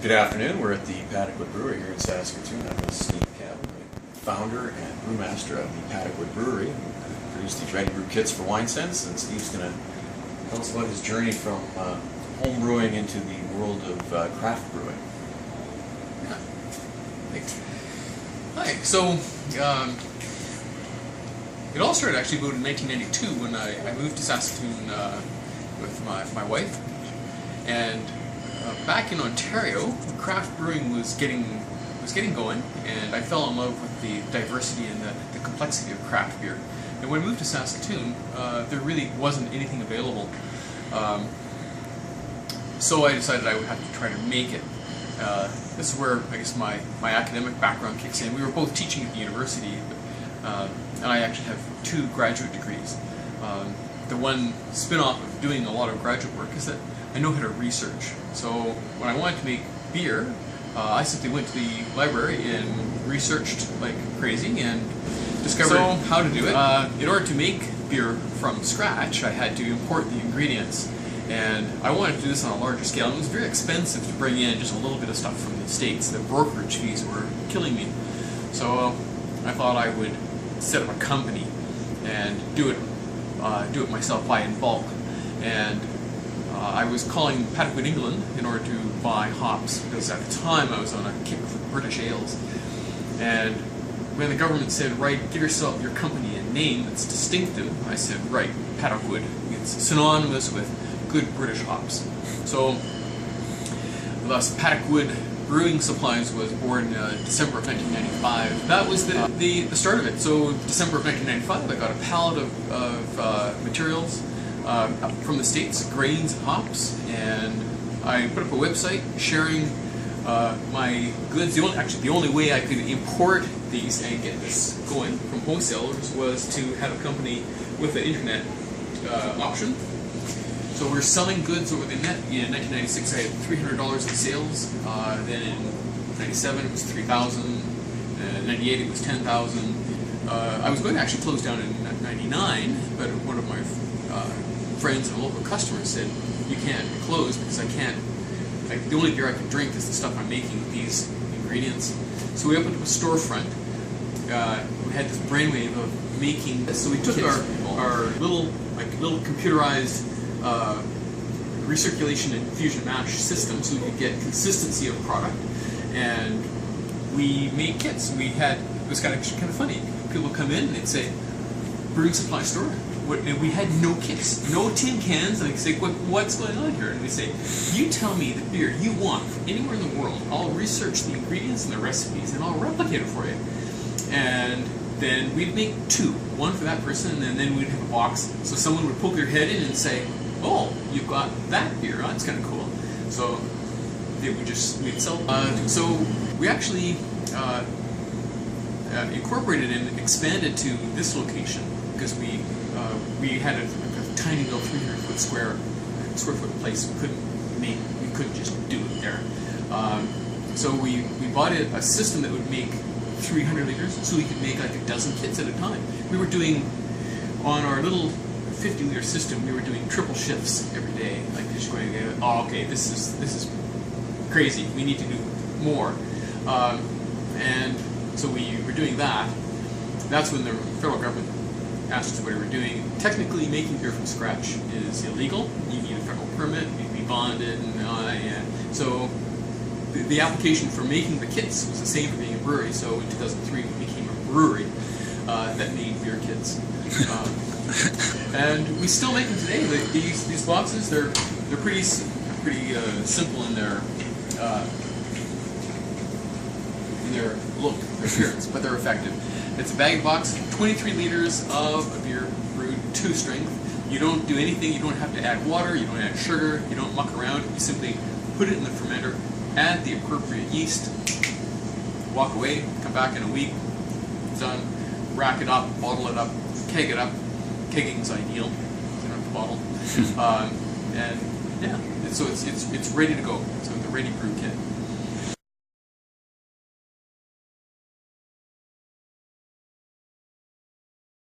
Good afternoon. We're at the Paddock Wood Brewery here in Saskatoon. I'm with Steve Cavan, the founder and Brew Master of the Paddock Wood Brewery. We produce these ready brew kits for wine scents, and Steve's going to tell us about his journey from home brewing into the world of craft brewing. Yeah. Thanks. Hi. So it all started actually about in 1992 when I moved to Saskatoon with my wife, and back in Ontario, craft brewing was getting going, and I fell in love with the diversity and the complexity of craft beer. And when I moved to Saskatoon, there really wasn't anything available. So I decided I would have to try to make it. This is where I guess my academic background kicks in. We were both teaching at the university, and I actually have 2 graduate degrees. The one spin-off of doing a lot of graduate work is that I know how to research. So when I wanted to make beer, I simply went to the library and researched like crazy and discovered how to do it. In order to make beer from scratch, I had to import the ingredients. And I wanted to do this on a larger scale. It was very expensive to bring in just a little bit of stuff from the States. The brokerage fees were killing me. So I thought I would set up a company and do it myself, buy in bulk. And I was calling Paddock Wood England in order to buy hops, because at the time I was on a kick for British ales. And when the government said, right, give yourself your company a name that's distinctive, I said, right, Paddock Wood. It's synonymous with good British hops. So thus Paddock Wood Brewing Supplies was born in December of 1995. That was the start of it. So December of 1995 I got a pallet of materials from the States, grains and hops, and I put up a website sharing my goods. The only way I could import these and get this going from wholesalers was to have a company with an internet option. So we're selling goods over the net. In 1996 I had $300 in sales, then in 97 it was $3,000, in 98 it was $10,000. I was going to actually close down in 99, but one of my friends and local customers said, you can't close because I can't, the only beer I can drink is the stuff I'm making with these ingredients. So we opened up a storefront. We had this brainwave of making this. So we took our little computerized recirculation and fusion mash system so we could get consistency of product, and we made kits. It was kind of funny. People would come in and they'd say, brewing supply store. And we had no kits, no tin cans, and I'd say, what's going on here? And they say, you tell me the beer you want from anywhere in the world, I'll research the ingredients and the recipes, and I'll replicate it for you. And then we'd make 2, one for that person, and then we'd have a box, so someone would poke their head in and say, oh, you've got that beer, that's kind of cool. So we'd sell. So we actually incorporated and expanded to this location, because we had a tiny little 300-foot square foot place. We couldn't just do it there. So we bought a system that would make 300 liters, so we could make like a dozen kits at a time. We were doing, on our little 50-liter system, we were doing triple shifts every day, like just going, oh, okay, this is crazy. We need to do more, and so we were doing that. That's when the federal government asked us what we were doing. Technically, making beer from scratch is illegal. You need a federal permit, you need to be bonded, and so the application for making the kits was the same for being a brewery. So in 2003, we became a brewery that made beer kits, and we still make them today. These boxes, they're pretty simple in their look, their appearance, but they're effective. It's a bag box, 23 liters of a beer brewed 2 strength. You don't do anything, you don't have to add water, you don't add sugar, you don't muck around. You simply put it in the fermenter, add the appropriate yeast, walk away, come back in a week, done, rack it up, bottle it up, keg it up. Kegging's ideal, you don't have to bottle. And yeah, so it's ready to go. So the ReadyBrew kit.